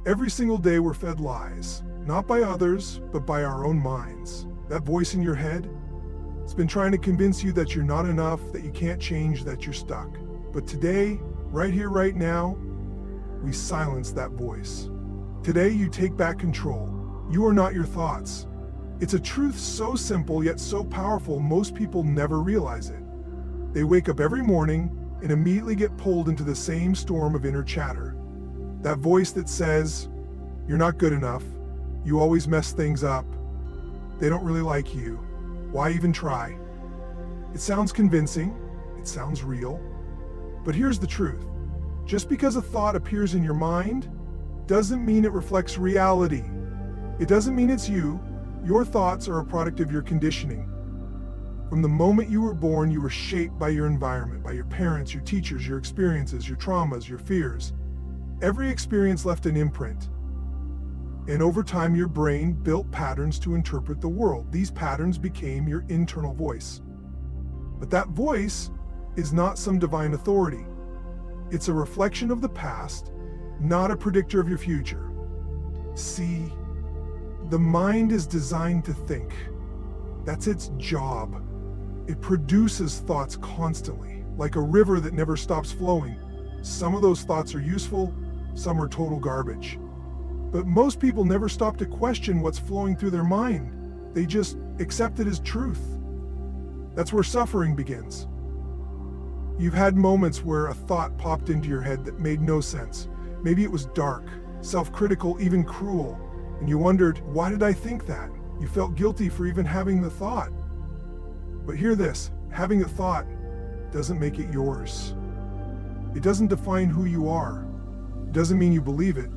Every single day we're fed lies, not by others, but by our own minds. That voice in your head, it's been trying to convince you that you're not enough, that you can't change, that you're stuck. But today, right here, right now, we silence that voice. Today, you take back control. You are not your thoughts. It's a truth so simple yet so powerful, most people never realize it. They wake up every morning and immediately get pulled into the same storm of inner chatter. That voice that says, you're not good enough, you always mess things up, they don't really like you, why even try? It sounds convincing, it sounds real, but here's the truth. Just because a thought appears in your mind doesn't mean it reflects reality. It doesn't mean it's you. Your thoughts are a product of your conditioning. From the moment you were born, you were shaped by your environment, by your parents, your teachers, your experiences, your traumas, your fears. Every experience left an imprint. And over time, your brain built patterns to interpret the world. These patterns became your internal voice. But that voice is not some divine authority. It's a reflection of the past, not a predictor of your future. See, the mind is designed to think. That's its job. It produces thoughts constantly, like a river that never stops flowing. Some of those thoughts are useful, some are total garbage. But most people never stop to question what's flowing through their mind. They just accept it as truth. That's where suffering begins. You've had moments where a thought popped into your head that made no sense. Maybe it was dark, self-critical, even cruel, and you wondered, why did I think that? You felt guilty for even having the thought. But hear this, having a thought doesn't make it yours. It doesn't define who you are. It doesn't mean you believe it.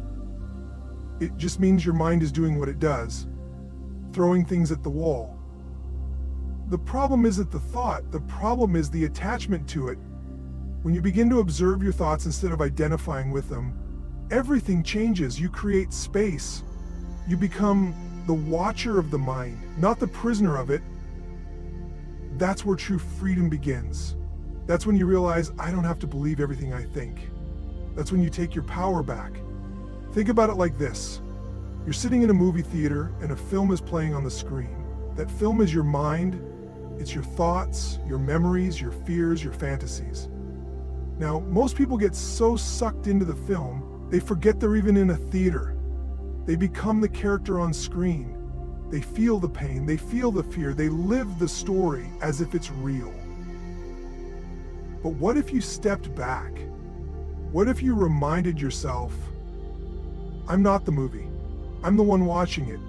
It just means your mind is doing what it does, throwing things at the wall. The problem isn't the thought, the problem is the attachment to it. When you begin to observe your thoughts instead of identifying with them, everything changes. You create space. You become the watcher of the mind, not the prisoner of it. That's where true freedom begins. That's when you realize, I don't have to believe everything I think. That's when you take your power back. Think about it like this. You're sitting in a movie theater and a film is playing on the screen. That film is your mind. It's your thoughts, your memories, your fears, your fantasies. Now, most people get so sucked into the film, they forget they're even in a theater. They become the character on screen. They feel the pain, they feel the fear, they live the story as if it's real. But what if you stepped back? What if you reminded yourself, I'm not the movie, I'm the one watching it.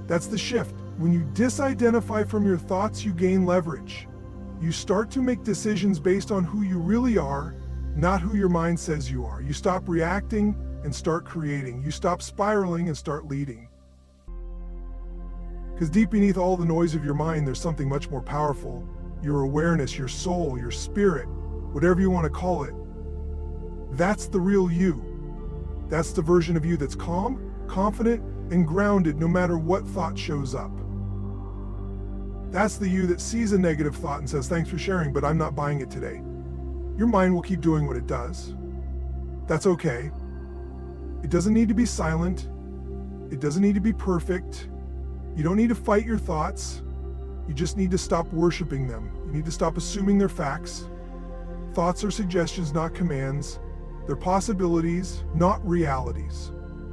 That's the shift. When you disidentify from your thoughts, you gain leverage. You start to make decisions based on who you really are, not who your mind says you are. You stop reacting and start creating. You stop spiraling and start leading. Because deep beneath all the noise of your mind, there's something much more powerful. Your awareness, your soul, your spirit, whatever you want to call it. That's the real you. That's the version of you that's calm, confident, and grounded no matter what thought shows up. That's the you that sees a negative thought and says, thanks for sharing, but I'm not buying it today. Your mind will keep doing what it does. That's okay. It doesn't need to be silent. It doesn't need to be perfect. You don't need to fight your thoughts. You just need to stop worshiping them. You need to stop assuming they're facts. Thoughts are suggestions, not commands. They're possibilities, not realities.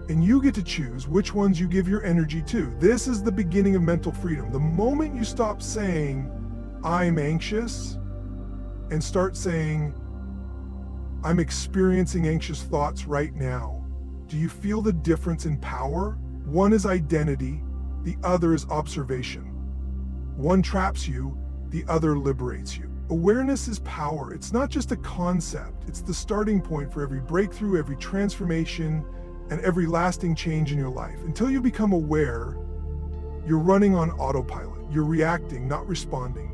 And you get to choose which ones you give your energy to. This is the beginning of mental freedom. The moment you stop saying, I'm anxious, and start saying, I'm experiencing anxious thoughts right now. Do you feel the difference in power? One is identity, the other is observation. One traps you, the other liberates you. Awareness is power. It's not just a concept. It's the starting point for every breakthrough, every transformation, and every lasting change in your life. Until you become aware, you're running on autopilot. You're reacting, not responding.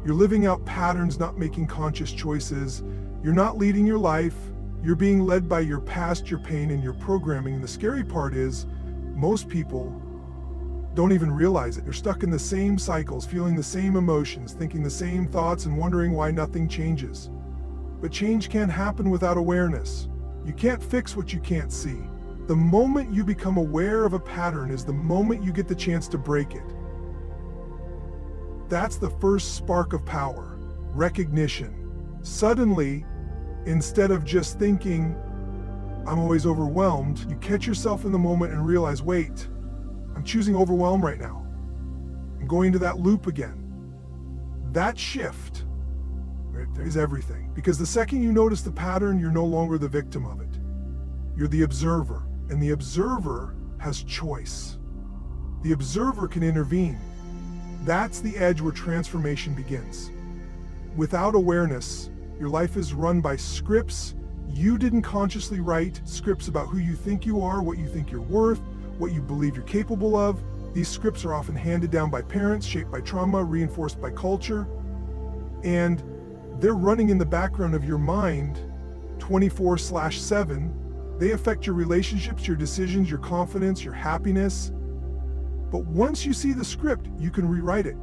You're living out patterns, not making conscious choices. You're not leading your life. You're being led by your past, your pain, and your programming. And the scary part is, most people don't even realize it. They're stuck in the same cycles, feeling the same emotions, thinking the same thoughts, and wondering why nothing changes. But change can't happen without awareness. You can't fix what you can't see. The moment you become aware of a pattern is the moment you get the chance to break it. That's the first spark of power, recognition. Suddenly, instead of just thinking, I'm always overwhelmed, you catch yourself in the moment and realize, wait, I'm choosing overwhelm right now. I'm going to that loop again. That shift right there is everything. Because the second you notice the pattern, you're no longer the victim of it. You're the observer, and the observer has choice. The observer can intervene. That's the edge where transformation begins. Without awareness, your life is run by scripts you didn't consciously write, scripts about who you think you are, what you think you're worth, what you believe you're capable of. These scripts are often handed down by parents, shaped by trauma, reinforced by culture, and they're running in the background of your mind 24/7. They affect your relationships, your decisions, your confidence, your happiness. But once you see the script, you can rewrite it.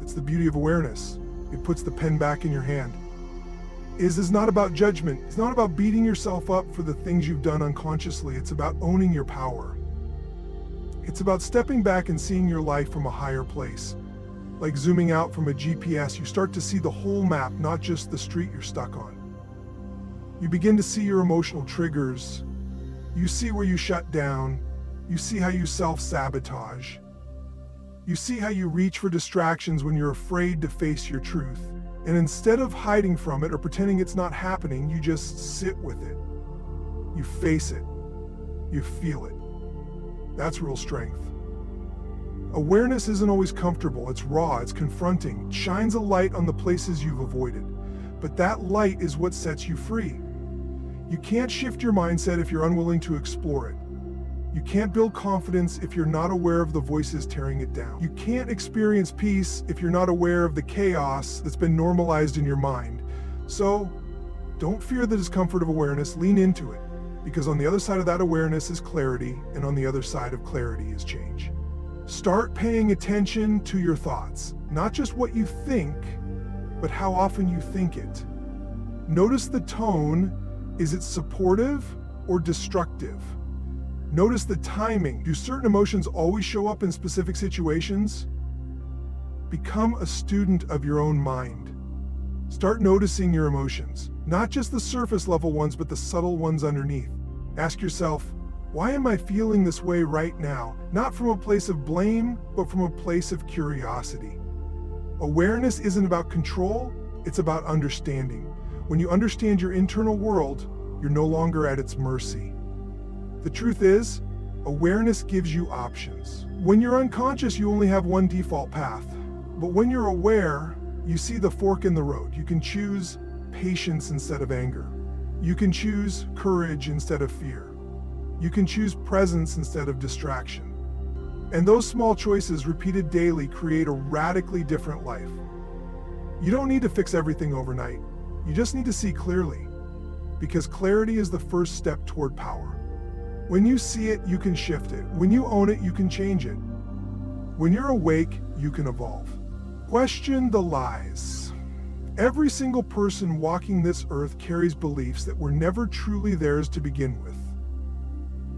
It's the beauty of awareness. It puts the pen back in your hand. Is not about judgment. It's not about beating yourself up for the things you've done unconsciously. It's about owning your power. It's about stepping back and seeing your life from a higher place. Like zooming out from a GPS, you start to see the whole map, not just the street you're stuck on. You begin to see your emotional triggers. You see where you shut down. You see how you self-sabotage. You see how you reach for distractions when you're afraid to face your truth. And instead of hiding from it or pretending it's not happening, you just sit with it. You face it. You feel it. That's real strength. Awareness isn't always comfortable. It's raw, it's confronting. It shines a light on the places you've avoided. But that light is what sets you free. You can't shift your mindset if you're unwilling to explore it. You can't build confidence if you're not aware of the voices tearing it down. You can't experience peace if you're not aware of the chaos that's been normalized in your mind. So, don't fear the discomfort of awareness, lean into it. Because on the other side of that awareness is clarity, and on the other side of clarity is change. Start paying attention to your thoughts, not just what you think, but how often you think it. Notice the tone. Is it supportive or destructive? Notice the timing. Do certain emotions always show up in specific situations? Become a student of your own mind. Start noticing your emotions, not just the surface level ones, but the subtle ones underneath. Ask yourself, why am I feeling this way right now? Not from a place of blame, but from a place of curiosity. Awareness isn't about control, it's about understanding. When you understand your internal world, you're no longer at its mercy. The truth is, awareness gives you options. When you're unconscious, you only have one default path. But when you're aware, you see the fork in the road. You can choose patience instead of anger. You can choose courage instead of fear. You can choose presence instead of distraction. And those small choices, repeated daily, create a radically different life. You don't need to fix everything overnight. You just need to see clearly. Because clarity is the first step toward power. When you see it, you can shift it. When you own it, you can change it. When you're awake, you can evolve. Question the lies. Every single person walking this earth carries beliefs that were never truly theirs to begin with.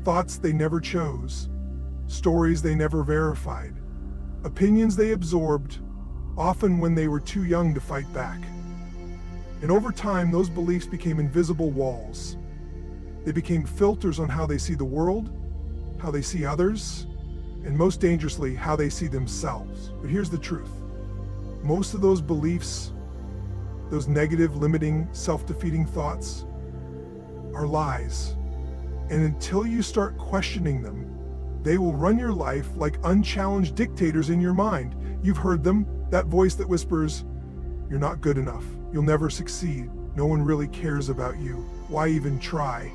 Thoughts they never chose, stories they never verified, opinions they absorbed, often when they were too young to fight back. And over time, those beliefs became invisible walls. They became filters on how they see the world, how they see others, and most dangerously, how they see themselves. But here's the truth. Most of those beliefs, those negative, limiting, self-defeating thoughts, are lies. And until you start questioning them, they will run your life like unchallenged dictators in your mind. You've heard them, that voice that whispers, "You're not good enough. You'll never succeed. No one really cares about you. Why even try?"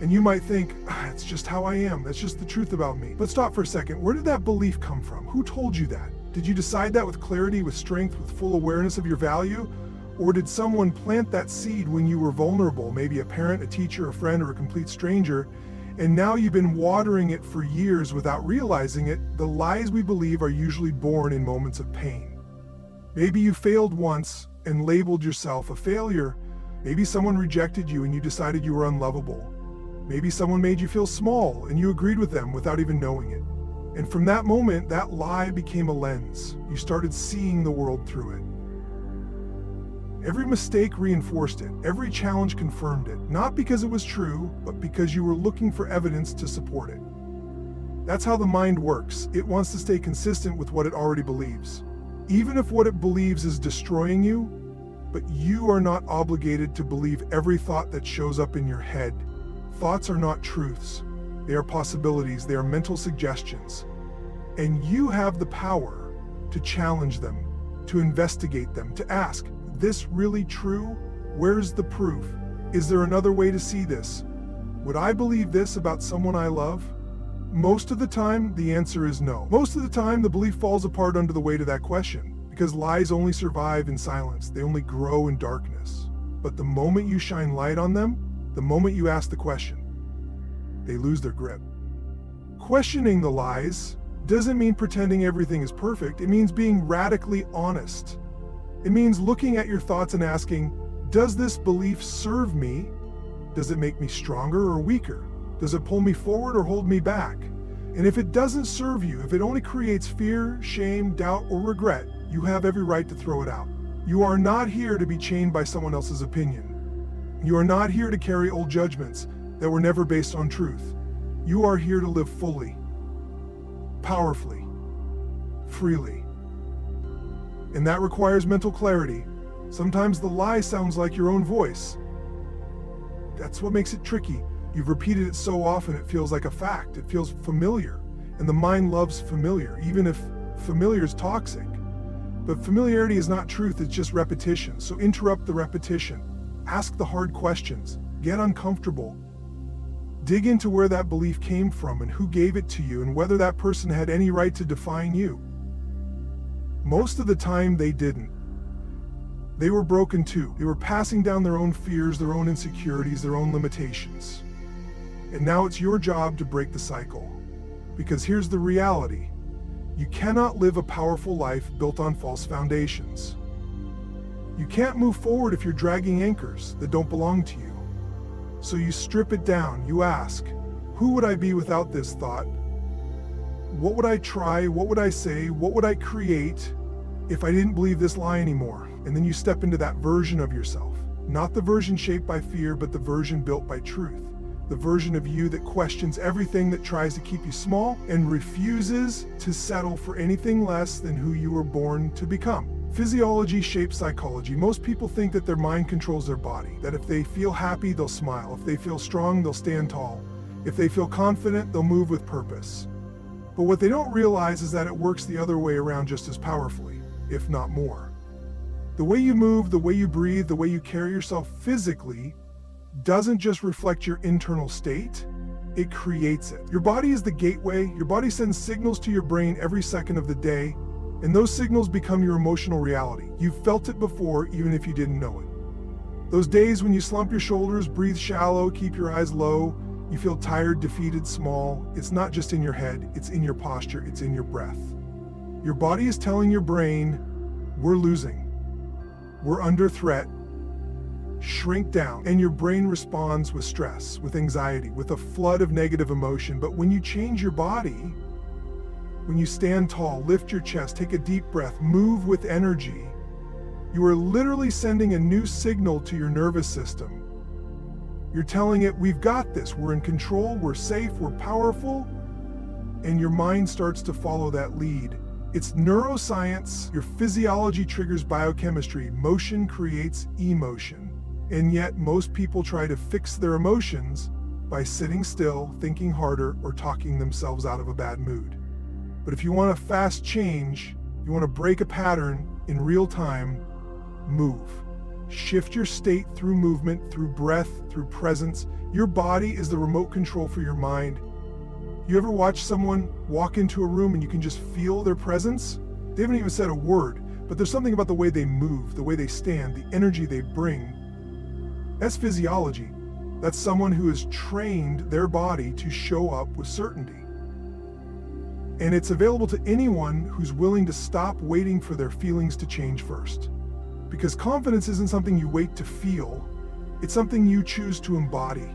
And you might think, it's just how I am. That's just the truth about me. But stop for a second. Where did that belief come from? Who told you that? Did you decide that with clarity, with strength, with full awareness of your value? Or did someone plant that seed when you were vulnerable? Maybe a parent, a teacher, a friend, or a complete stranger. And now you've been watering it for years without realizing it. The lies we believe are usually born in moments of pain. Maybe you failed once and labeled yourself a failure, Maybe someone rejected you and you decided you were unlovable. Maybe someone made you feel small and you agreed with them without even knowing it. And from that moment, that lie became a lens. You started seeing the world through it. Every mistake reinforced it. Every challenge confirmed it. Not because it was true, but because you were looking for evidence to support it. That's how the mind works. It wants to stay consistent with what it already believes. Even if what it believes is destroying you, but you are not obligated to believe every thought that shows up in your head. Thoughts are not truths. They are possibilities. They are mental suggestions. And you have the power to challenge them, to investigate them, to ask, this really true? Where's the proof? Is there another way to see this? Would I believe this about someone I love? Most of the time, the answer is no. Most of the time, the belief falls apart under the weight of that question, because lies only survive in silence. They only grow in darkness. But the moment you shine light on them, the moment you ask the question, they lose their grip. Questioning the lies doesn't mean pretending everything is perfect. It means being radically honest. It means looking at your thoughts and asking, does this belief serve me? Does it make me stronger or weaker? Does it pull me forward or hold me back? And if it doesn't serve you, if it only creates fear, shame, doubt, or regret, you have every right to throw it out. You are not here to be chained by someone else's opinion. You are not here to carry old judgments that were never based on truth. You are here to live fully, powerfully, freely. And that requires mental clarity. Sometimes the lie sounds like your own voice. That's what makes it tricky. You've repeated it so often it feels like a fact. It feels familiar. And the mind loves familiar, even if familiar is toxic. But familiarity is not truth, it's just repetition. So interrupt the repetition. Ask the hard questions. Get uncomfortable. Dig into where that belief came from and who gave it to you and whether that person had any right to define you. Most of the time, they didn't. They were broken too. They were passing down their own fears, their own insecurities, their own limitations. And now it's your job to break the cycle. Because here's the reality. You cannot live a powerful life built on false foundations. You can't move forward if you're dragging anchors that don't belong to you. So you strip it down. You ask, who would I be without this thought? What would I try? What would I say? What would I create if I didn't believe this lie anymore? And then you step into that version of yourself. Not the version shaped by fear, but the version built by truth. The version of you that questions everything that tries to keep you small and refuses to settle for anything less than who you were born to become. Physiology shapes psychology. Most people think that their mind controls their body, that if they feel happy, they'll smile. If they feel strong, they'll stand tall. If they feel confident, they'll move with purpose. But what they don't realize is that it works the other way around just as powerfully, if not more. The way you move, the way you breathe, the way you carry yourself physically doesn't just reflect your internal state, it creates it. Your body is the gateway. Your body sends signals to your brain every second of the day, and those signals become your emotional reality. You've felt it before, even if you didn't know it. Those days when you slump your shoulders, breathe shallow, keep your eyes low, you feel tired, defeated, small. It's not just in your head, it's in your posture, it's in your breath. Your body is telling your brain, we're losing. We're under threat. Shrink down. And your brain responds with stress, with anxiety, with a flood of negative emotion. But when you change your body, when you stand tall, lift your chest, take a deep breath, move with energy, you are literally sending a new signal to your nervous system. You're telling it, we've got this, we're in control, we're safe, we're powerful, and your mind starts to follow that lead. It's neuroscience. Your physiology triggers biochemistry. Motion creates emotion. And yet most people try to fix their emotions by sitting still, thinking harder, or talking themselves out of a bad mood. But if you want a fast change, you want to break a pattern in real time, move. Shift your state through movement, through breath, through presence. Your body is the remote control for your mind. You ever watch someone walk into a room and you can just feel their presence? They haven't even said a word, but there's something about the way they move, the way they stand, the energy they bring. That's physiology. That's someone who has trained their body to show up with certainty. And it's available to anyone who's willing to stop waiting for their feelings to change first. Because confidence isn't something you wait to feel, It's something you choose to embody.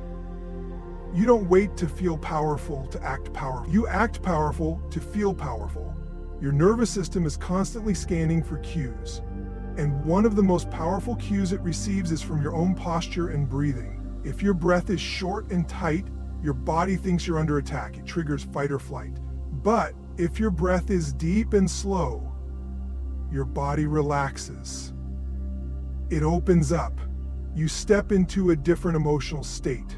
You don't wait to feel powerful to act powerful. You act powerful to feel powerful. Your nervous system is constantly scanning for cues. And one of the most powerful cues it receives is from your own posture and breathing. If your breath is short and tight, your body thinks you're under attack. It triggers fight or flight. But if your breath is deep and slow, your body relaxes. It opens up. You step into a different emotional state.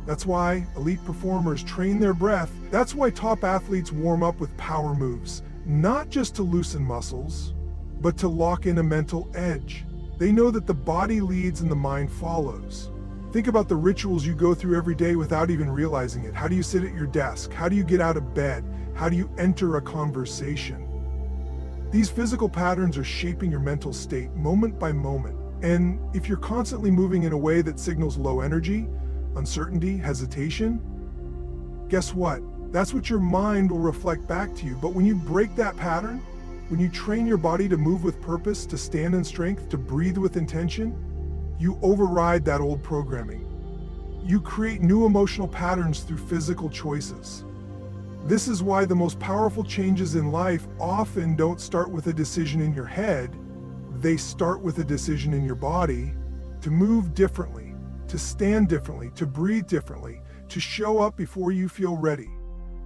That's why elite performers train their breath. That's why top athletes warm up with power moves, not just to loosen muscles, but to lock in a mental edge. They know that the body leads and the mind follows. Think about the rituals you go through every day without even realizing it. How do you sit at your desk? How do you get out of bed? How do you enter a conversation? These physical patterns are shaping your mental state moment by moment. And if you're constantly moving in a way that signals low energy, uncertainty, hesitation, guess what? That's what your mind will reflect back to you. But when you break that pattern, when you train your body to move with purpose, to stand in strength, to breathe with intention, you override that old programming. You create new emotional patterns through physical choices. This is why the most powerful changes in life often don't start with a decision in your head. They start with a decision in your body to move differently, to stand differently, to breathe differently, to show up before you feel ready.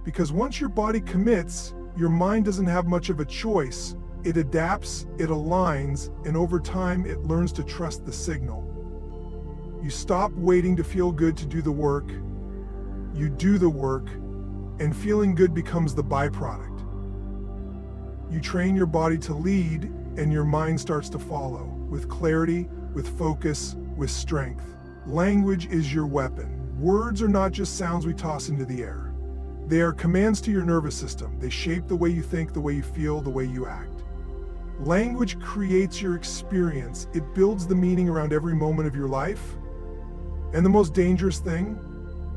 Because once your body commits, your mind doesn't have much of a choice. It adapts, it aligns, and over time it learns to trust the signal. You stop waiting to feel good to do the work. You do the work, and feeling good becomes the byproduct. You train your body to lead, and your mind starts to follow, with clarity, with focus, with strength. Language is your weapon. Words are not just sounds we toss into the air. They are commands to your nervous system. They shape the way you think, the way you feel, the way you act. Language creates your experience. It builds the meaning around every moment of your life. And the most dangerous thing,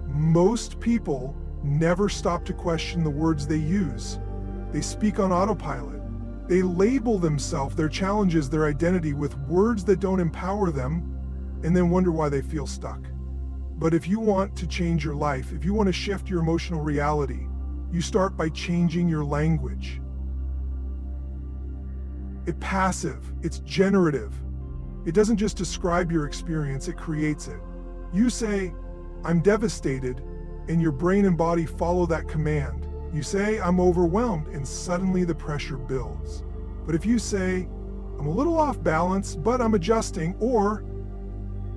most people never stop to question the words they use. They speak on autopilot. They label themselves, their challenges, their identity with words that don't empower them, and then wonder why they feel stuck. But if you want to change your life, if you want to shift your emotional reality, you start by changing your language. It's passive, it's generative. It doesn't just describe your experience, it creates it. You say, "I'm devastated," and your brain and body follow that command. You say, "I'm overwhelmed," and suddenly the pressure builds. But if you say, "I'm a little off balance, but I'm adjusting," or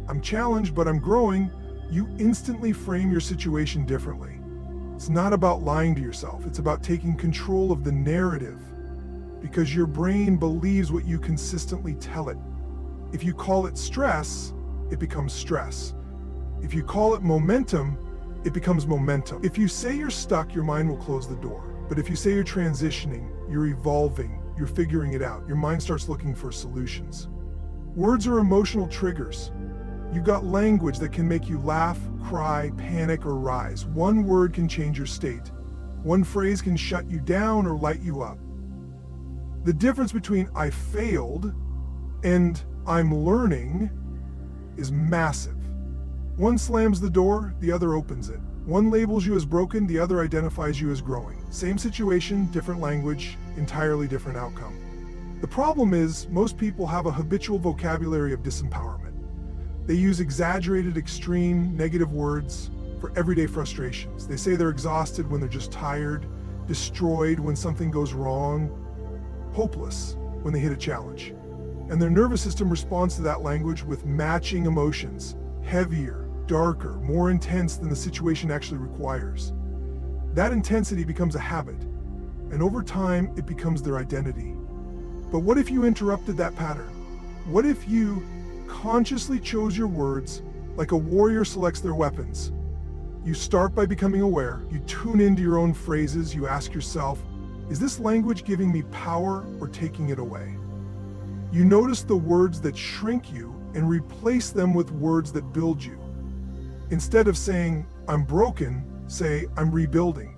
"I'm challenged, but I'm growing," you instantly frame your situation differently. It's not about lying to yourself. It's about taking control of the narrative, because your brain believes what you consistently tell it. If you call it stress, it becomes stress. If you call it momentum, it becomes momentum. If you say you're stuck, your mind will close the door. But if you say you're transitioning, you're evolving, you're figuring it out, your mind starts looking for solutions. Words are emotional triggers. You got language that can make you laugh, cry, panic, or rise. One word can change your state. One phrase can shut you down or light you up. The difference between "I failed" and "I'm learning" is massive. One slams the door, the other opens it. One labels you as broken, the other identifies you as growing. Same situation, different language, entirely different outcome. The problem is, most people have a habitual vocabulary of disempowerment. They use exaggerated, extreme, negative words for everyday frustrations. They say they're exhausted when they're just tired, destroyed when something goes wrong, hopeless when they hit a challenge. And their nervous system responds to that language with matching emotions, heavier, darker, more intense than the situation actually requires. That intensity becomes a habit, and over time, it becomes their identity. But what if you interrupted that pattern? What if you consciously chose your words like a warrior selects their weapons? You start by becoming aware. You tune into your own phrases. You ask yourself, is this language giving me power or taking it away? You notice the words that shrink you and replace them with words that build you. Instead of saying, "I'm broken," say, "I'm rebuilding."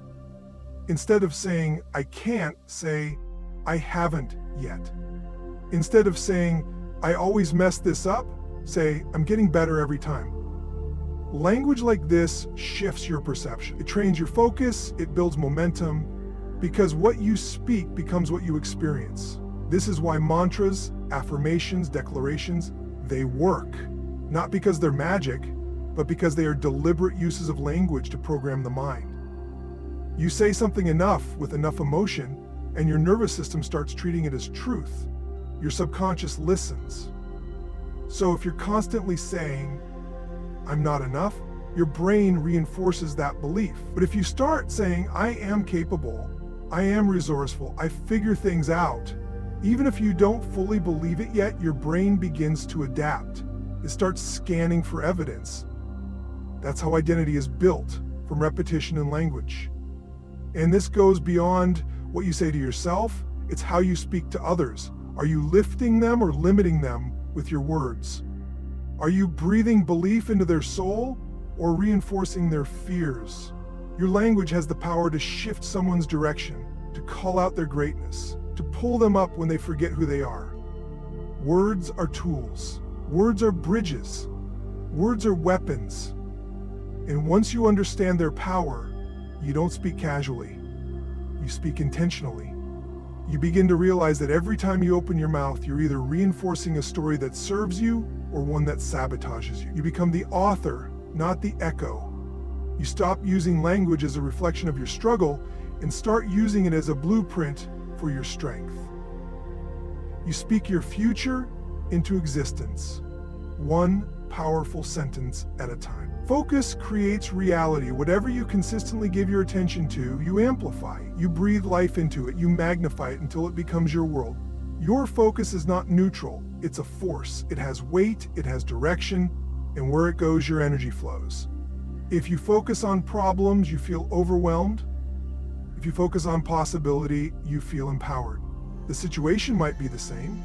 Instead of saying, "I can't," say, "I haven't yet." Instead of saying, "I always mess this up," Say, I'm getting better every time. Language like this shifts your perception. It trains your focus, it builds momentum, because what you speak becomes what you experience. This is why mantras, affirmations, declarations, they work. Not because they're magic, but because they are deliberate uses of language to program the mind. You say something enough with enough emotion, and your nervous system starts treating it as truth. Your subconscious listens. So if you're constantly saying, I'm not enough, your brain reinforces that belief. But if you start saying, I am capable, I am resourceful, I figure things out, even if you don't fully believe it yet, your brain begins to adapt. It starts scanning for evidence. That's how identity is built, from repetition and language. And this goes beyond what you say to yourself, it's how you speak to others. Are you lifting them or limiting them with your words? Are you breathing belief into their soul or reinforcing their fears? Your language has the power to shift someone's direction, to call out their greatness, to pull them up when they forget who they are. Words are tools. Words are bridges. Words are weapons. And once you understand their power, you don't speak casually. You speak intentionally. You begin to realize that every time you open your mouth, you're either reinforcing a story that serves you or one that sabotages you. You become the author, not the echo. You stop using language as a reflection of your struggle and start using it as a blueprint for your strength. You speak your future into existence, one powerful sentence at a time. Focus creates reality. Whatever you consistently give your attention to, you amplify. You breathe life into it. You magnify it until it becomes your world. Your focus is not neutral. It's a force. It has weight, it has direction, and where it goes, your energy flows. If you focus on problems, you feel overwhelmed. If you focus on possibility, you feel empowered. The situation might be the same,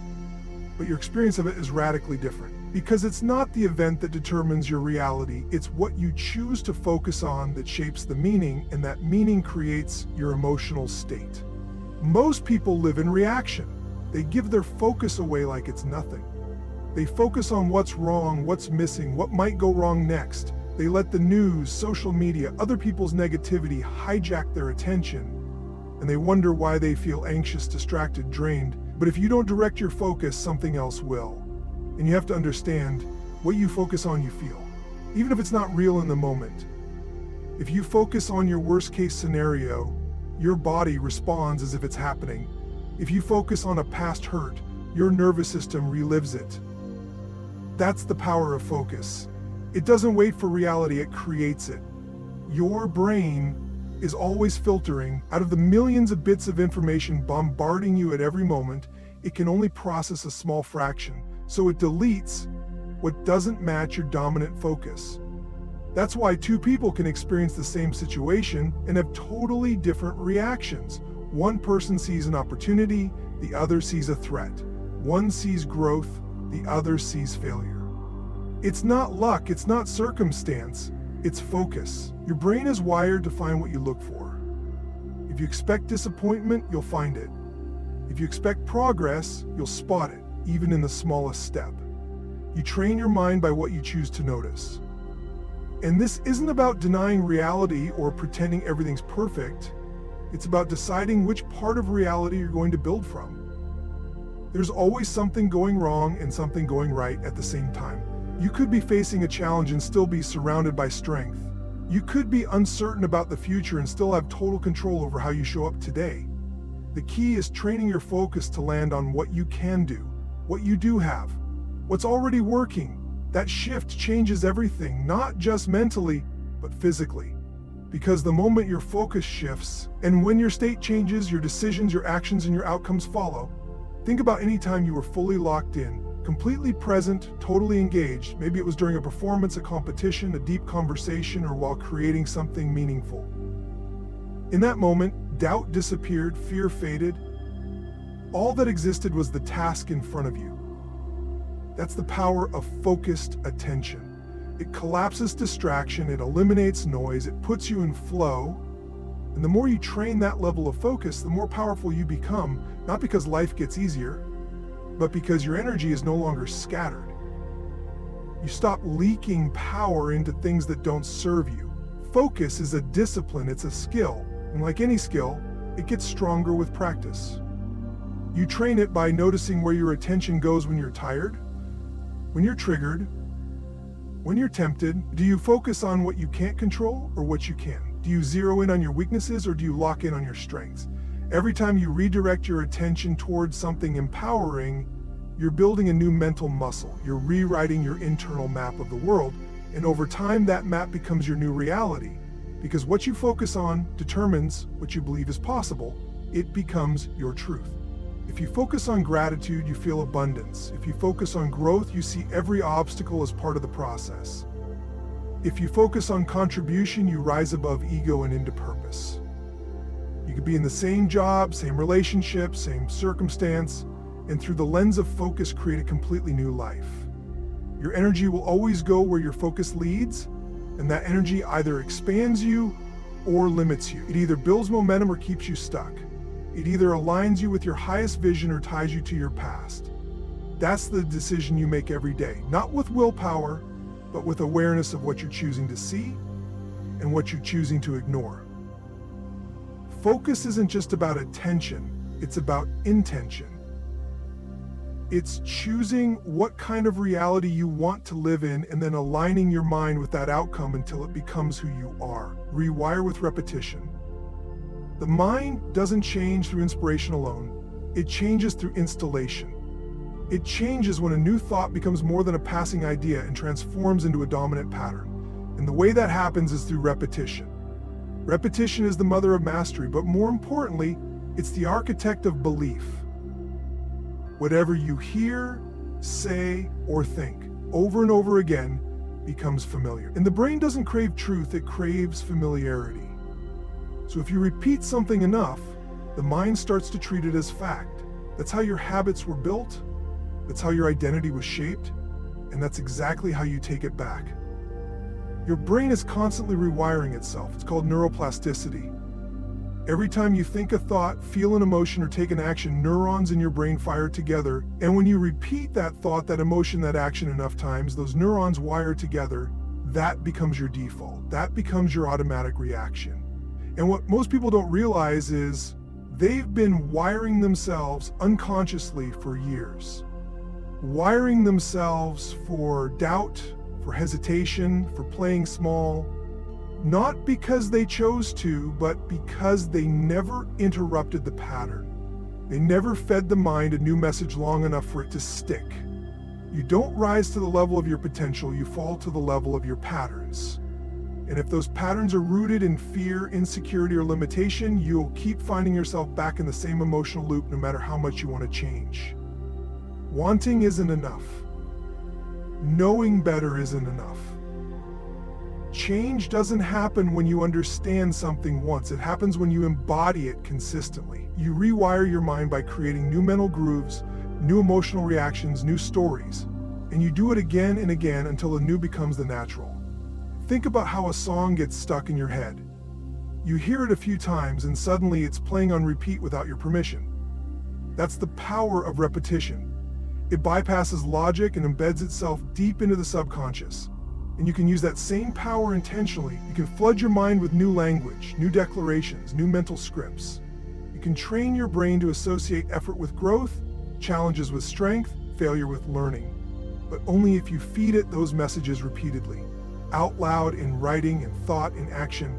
but your experience of it is radically different. Because it's not the event that determines your reality, it's what you choose to focus on that shapes the meaning, and that meaning creates your emotional state. Most people live in reaction. They give their focus away like it's nothing. They focus on what's wrong, what's missing, what might go wrong next. They let the news, social media, other people's negativity hijack their attention, and they wonder why they feel anxious, distracted, drained. But if you don't direct your focus, something else will. And you have to understand, what you focus on, you feel. Even if it's not real in the moment. If you focus on your worst case scenario, your body responds as if it's happening. If you focus on a past hurt, your nervous system relives it. That's the power of focus. It doesn't wait for reality, it creates it. Your brain is always filtering. Out of the millions of bits of information bombarding you at every moment, it can only process a small fraction. So it deletes what doesn't match your dominant focus. That's why two people can experience the same situation and have totally different reactions. One person sees an opportunity, the other sees a threat. One sees growth, the other sees failure. It's not luck, it's not circumstance, it's focus. Your brain is wired to find what you look for. If you expect disappointment, you'll find it. If you expect progress, you'll spot it, even in the smallest step. You train your mind by what you choose to notice. And this isn't about denying reality or pretending everything's perfect. It's about deciding which part of reality you're going to build from. There's always something going wrong and something going right at the same time. You could be facing a challenge and still be surrounded by strength. You could be uncertain about the future and still have total control over how you show up today. The key is training your focus to land on what you can do, what you do have, what's already working. That shift changes everything, not just mentally, but physically. Because the moment your focus shifts, and when your state changes, your decisions, your actions, and your outcomes follow. Think about any time you were fully locked in, completely present, totally engaged. Maybe it was during a performance, a competition, a deep conversation, or while creating something meaningful. In that moment, doubt disappeared, fear faded. All that existed was the task in front of you. That's the power of focused attention. It collapses distraction, it eliminates noise, it puts you in flow. And the more you train that level of focus, the more powerful you become, not because life gets easier, but because your energy is no longer scattered. You stop leaking power into things that don't serve you. Focus is a discipline, it's a skill, and like any skill, it gets stronger with practice. You train it by noticing where your attention goes when you're tired, when you're triggered, when you're tempted. Do you focus on what you can't control or what you can? Do you zero in on your weaknesses or do you lock in on your strengths? Every time you redirect your attention towards something empowering, you're building a new mental muscle. You're rewriting your internal map of the world, and over time that map becomes your new reality. Because what you focus on determines what you believe is possible. It becomes your truth. If you focus on gratitude, you feel abundance. If you focus on growth, you see every obstacle as part of the process. If you focus on contribution, you rise above ego and into purpose. You could be in the same job, same relationship, same circumstance, and through the lens of focus, create a completely new life. Your energy will always go where your focus leads, and that energy either expands you or limits you. It either builds momentum or keeps you stuck. It either aligns you with your highest vision or ties you to your past. That's the decision you make every day, not with willpower, but with awareness of what you're choosing to see and what you're choosing to ignore. Focus isn't just about attention, it's about intention. It's choosing what kind of reality you want to live in and then aligning your mind with that outcome until it becomes who you are. Rewire with repetition. The mind doesn't change through inspiration alone, it changes through installation. It changes when a new thought becomes more than a passing idea and transforms into a dominant pattern. And the way that happens is through repetition. Repetition is the mother of mastery, but more importantly, it's the architect of belief. Whatever you hear, say, or think over and over again becomes familiar. And the brain doesn't crave truth, it craves familiarity. So if you repeat something enough, the mind starts to treat it as fact. That's how your habits were built, that's how your identity was shaped, and that's exactly how you take it back. Your brain is constantly rewiring itself. It's called neuroplasticity. Every time you think a thought, feel an emotion, or take an action, neurons in your brain fire together. And when you repeat that thought, that emotion, that action enough times, those neurons wire together. That becomes your default. That becomes your automatic reaction. And what most people don't realize is they've been wiring themselves unconsciously for years. Wiring themselves for doubt, for hesitation, for playing small, not because they chose to, but because they never interrupted the pattern. They never fed the mind a new message long enough for it to stick. You don't rise to the level of your potential, you fall to the level of your patterns. And if those patterns are rooted in fear, insecurity, or limitation, you'll keep finding yourself back in the same emotional loop no matter how much you want to change. Wanting isn't enough. Knowing better isn't enough. Change doesn't happen when you understand something once. It happens when you embody it consistently. You rewire your mind by creating new mental grooves, new emotional reactions, new stories, and you do it again and again until the new becomes the natural. Think about how a song gets stuck in your head. You hear it a few times and suddenly it's playing on repeat without your permission. That's the power of repetition. It bypasses logic and embeds itself deep into the subconscious. And you can use that same power intentionally. You can flood your mind with new language, new declarations, new mental scripts. You can train your brain to associate effort with growth, challenges with strength, failure with learning. But only if you feed it those messages repeatedly, out loud, in writing, in thought, in action.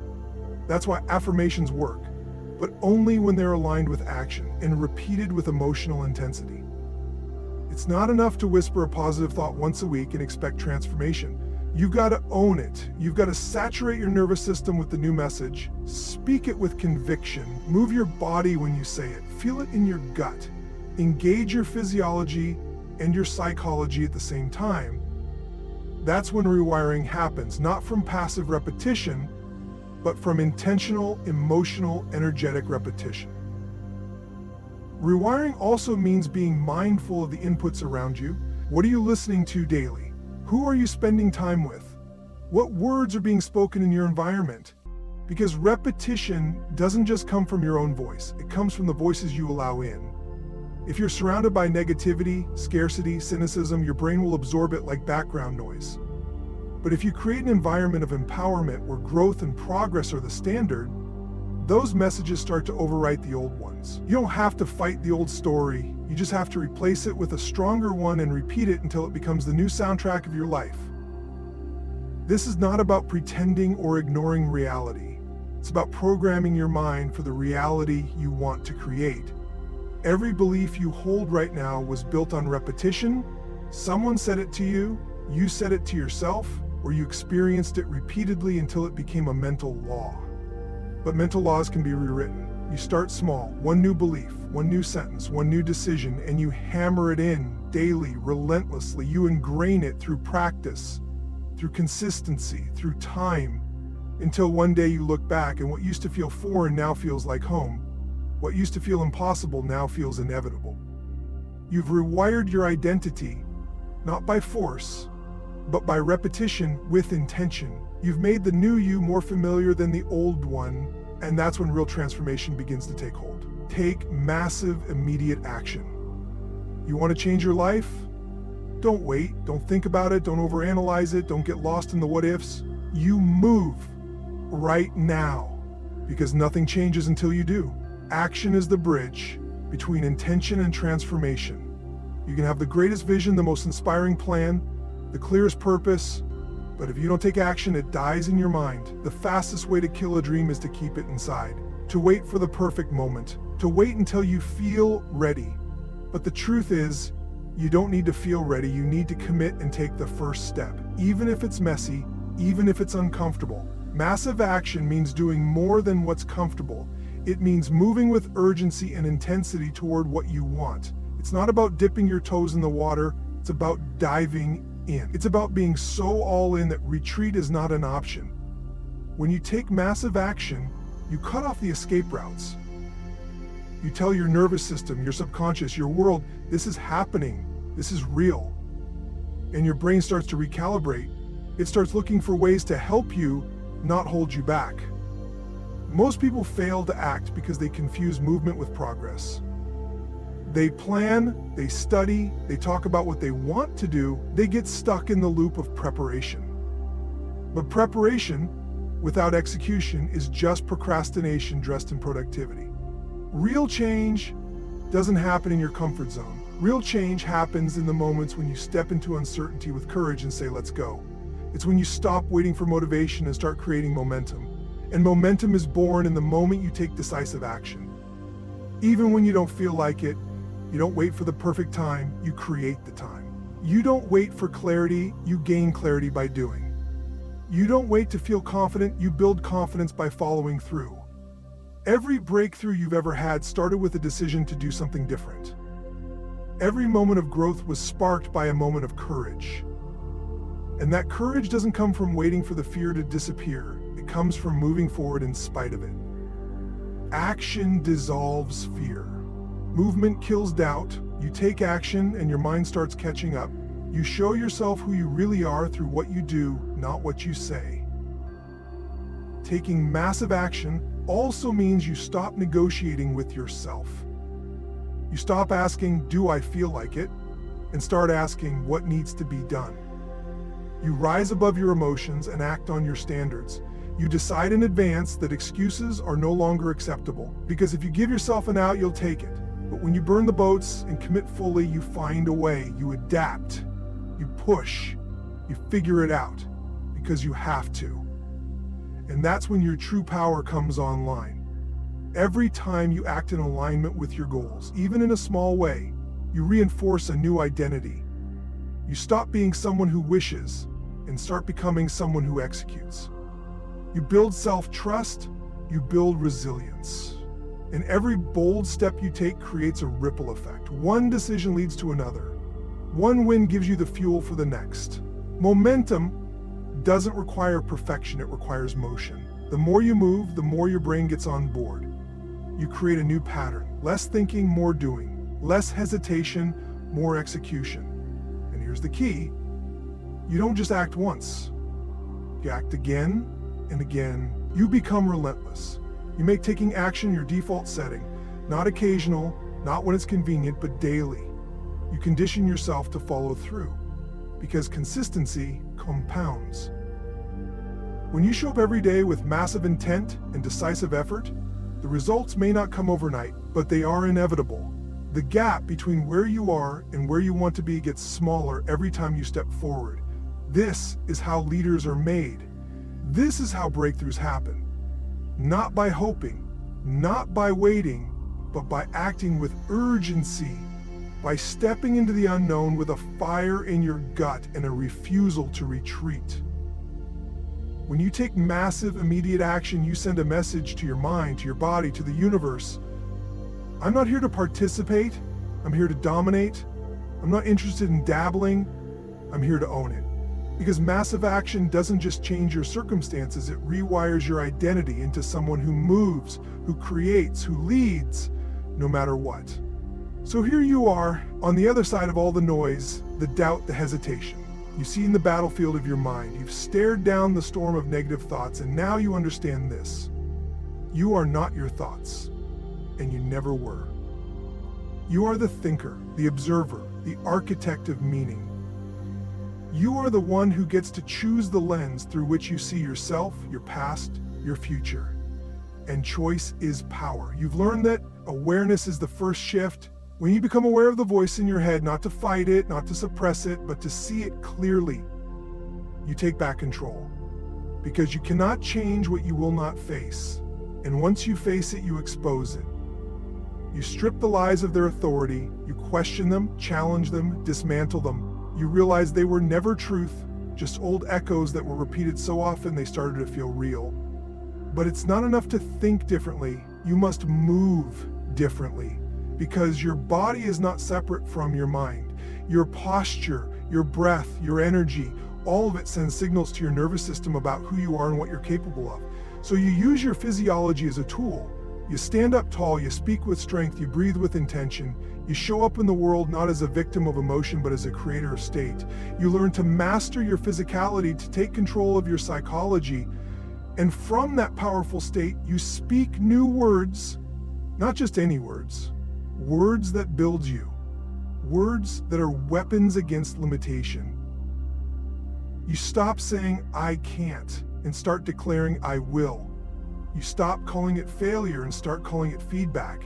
That's why affirmations work, but only when they're aligned with action and repeated with emotional intensity. It's not enough to whisper a positive thought once a week and expect transformation. You've got to own it. You've got to saturate your nervous system with the new message. Speak it with conviction. Move your body when you say it. Feel it in your gut. Engage your physiology and your psychology at the same time. That's when rewiring happens, not from passive repetition, but from intentional, emotional, energetic repetition. Rewiring also means being mindful of the inputs around you. What are you listening to daily? Who are you spending time with? What words are being spoken in your environment? Because repetition doesn't just come from your own voice, it comes from the voices you allow in. If you're surrounded by negativity, scarcity, cynicism, your brain will absorb it like background noise. But if you create an environment of empowerment where growth and progress are the standard, those messages start to overwrite the old ones. You don't have to fight the old story, you just have to replace it with a stronger one and repeat it until it becomes the new soundtrack of your life. This is not about pretending or ignoring reality. It's about programming your mind for the reality you want to create. Every belief you hold right now was built on repetition. Someone said it to you said it to yourself, or you experienced it repeatedly until it became a mental law. But mental laws can be rewritten. You start small, one new belief, one new sentence, one new decision, and you hammer it in daily, relentlessly. You ingrain it through practice, through consistency, through time, until one day you look back and what used to feel foreign now feels like home. What used to feel impossible now feels inevitable. You've rewired your identity, not by force, but by repetition with intention. You've made the new you more familiar than the old one, and that's when real transformation begins to take hold. Take massive, immediate action. You want to change your life? Don't wait, don't think about it, don't overanalyze it, don't get lost in the what ifs. You move right now, because nothing changes until you do. Action is the bridge between intention and transformation. You can have the greatest vision, the most inspiring plan, the clearest purpose, but if you don't take action, it dies in your mind. The fastest way to kill a dream is to keep it inside, to wait for the perfect moment, to wait until you feel ready. But the truth is, you don't need to feel ready, you need to commit and take the first step, even if it's messy, even if it's uncomfortable. Massive action means doing more than what's comfortable. It means moving with urgency and intensity toward what you want. It's not about dipping your toes in the water, it's about diving in. It's about being so all in that retreat is not an option. When you take massive action, you cut off the escape routes. You tell your nervous system, your subconscious, your world, this is happening, this is real. And your brain starts to recalibrate. It starts looking for ways to help you, not hold you back. Most people fail to act because they confuse movement with progress. They plan, they study, they talk about what they want to do, they get stuck in the loop of preparation. But preparation, without execution, is just procrastination dressed in productivity. Real change doesn't happen in your comfort zone. Real change happens in the moments when you step into uncertainty with courage and say, let's go. It's when you stop waiting for motivation and start creating momentum. And momentum is born in the moment you take decisive action. Even when you don't feel like it, you don't wait for the perfect time, you create the time. You don't wait for clarity, you gain clarity by doing. You don't wait to feel confident, you build confidence by following through. Every breakthrough you've ever had started with a decision to do something different. Every moment of growth was sparked by a moment of courage. And that courage doesn't come from waiting for the fear to disappear. It comes from moving forward in spite of it. Action dissolves fear. Movement kills doubt. You take action and your mind starts catching up. You show yourself who you really are through what you do, not what you say. Taking massive action also means you stop negotiating with yourself. You stop asking, do I feel like it? And start asking, what needs to be done? You rise above your emotions and act on your standards. You decide in advance that excuses are no longer acceptable, because if you give yourself an out, you'll take it. But when you burn the boats and commit fully, you find a way, you adapt, you push, you figure it out, because you have to. And that's when your true power comes online. Every time you act in alignment with your goals, even in a small way, you reinforce a new identity. You stop being someone who wishes and start becoming someone who executes. You build self-trust, you build resilience. And every bold step you take creates a ripple effect. One decision leads to another. One win gives you the fuel for the next. Momentum doesn't require perfection, it requires motion. The more you move, the more your brain gets on board. You create a new pattern. Less thinking, more doing. Less hesitation, more execution. And here's the key. You don't just act once. You act again and again. You become relentless. You make taking action your default setting. Not occasional, not when it's convenient, but daily. You condition yourself to follow through, because consistency compounds. When you show up every day with massive intent and decisive effort, the results may not come overnight, but they are inevitable. The gap between where you are and where you want to be gets smaller every time you step forward. This is how leaders are made. This is how breakthroughs happen. Not by hoping, not by waiting, but by acting with urgency, by stepping into the unknown with a fire in your gut and a refusal to retreat. When you take massive, immediate action, you send a message to your mind, to your body, to the universe. I'm not here to participate. I'm here to dominate. I'm not interested in dabbling. I'm here to own it. Because massive action doesn't just change your circumstances, it rewires your identity into someone who moves, who creates, who leads, no matter what. So here you are, on the other side of all the noise, the doubt, the hesitation. You've seen the battlefield of your mind. You've stared down the storm of negative thoughts, and now you understand this. You are not your thoughts, and you never were. You are the thinker, the observer, the architect of meaning. You are the one who gets to choose the lens through which you see yourself, your past, your future. And choice is power. You've learned that awareness is the first shift. When you become aware of the voice in your head, not to fight it, not to suppress it, but to see it clearly, you take back control. Because you cannot change what you will not face. And once you face it, you expose it. You strip the lies of their authority, you question them, challenge them, dismantle them. You realize they were never truth, just old echoes that were repeated so often they started to feel real. But it's not enough to think differently, you must move differently, because your body is not separate from your mind. Your posture, your breath, your energy, all of it sends signals to your nervous system about who you are and what you're capable of. So you use your physiology as a tool. You stand up tall, you speak with strength, you breathe with intention. You show up in the world not as a victim of emotion, but as a creator of state. You learn to master your physicality, to take control of your psychology. And from that powerful state, you speak new words, not just any words, words that build you, words that are weapons against limitation. You stop saying, I can't, and start declaring, I will. You stop calling it failure and start calling it feedback.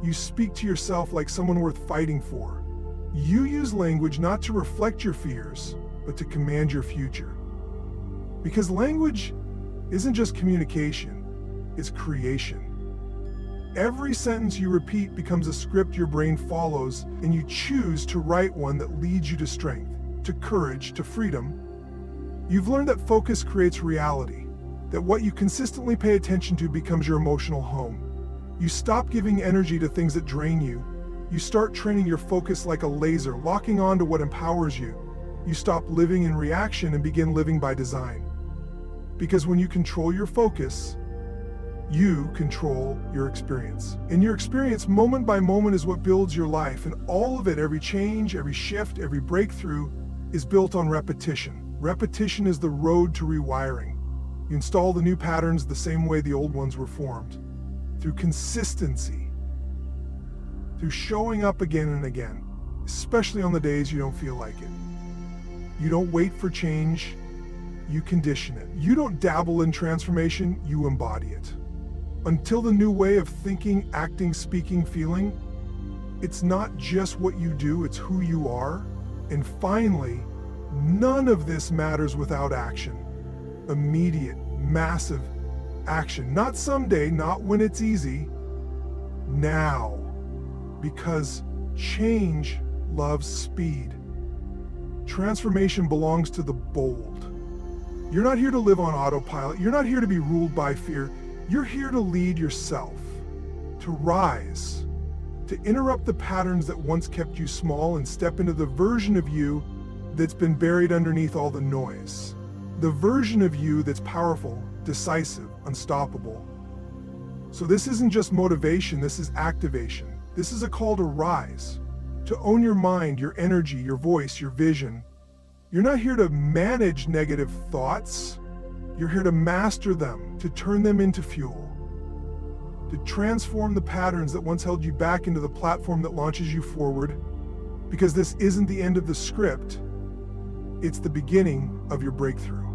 You speak to yourself like someone worth fighting for. You use language not to reflect your fears, but to command your future. Because language isn't just communication, it's creation. Every sentence you repeat becomes a script your brain follows, and you choose to write one that leads you to strength, to courage, to freedom. You've learned that focus creates reality, that what you consistently pay attention to becomes your emotional home. You stop giving energy to things that drain you. You start training your focus like a laser, locking on to what empowers you. You stop living in reaction and begin living by design. Because when you control your focus, you control your experience. And your experience, moment by moment, is what builds your life. And all of it, every change, every shift, every breakthrough, is built on repetition. Repetition is the road to rewiring. You install the new patterns the same way the old ones were formed. Through consistency, through showing up again and again, especially on the days you don't feel like it. You don't wait for change, you condition it. You don't dabble in transformation, you embody it. Until the new way of thinking, acting, speaking, feeling, it's not just what you do, it's who you are. And finally, none of this matters without action. Immediate, massive action. Not someday, not when it's easy. Now. Because change loves speed. Transformation belongs to the bold. You're not here to live on autopilot. You're not here to be ruled by fear. You're here to lead yourself, to rise, to interrupt the patterns that once kept you small and step into the version of you that's been buried underneath all the noise. The version of you that's powerful, decisive, unstoppable. So this isn't just motivation, this is activation. This is a call to rise, to own your mind, your energy, your voice, your vision. You're not here to manage negative thoughts. You're here to master them, to turn them into fuel. to transform the patterns that once held you back into the platform that launches you forward. Because this isn't the end of the script, it's the beginning of your breakthrough.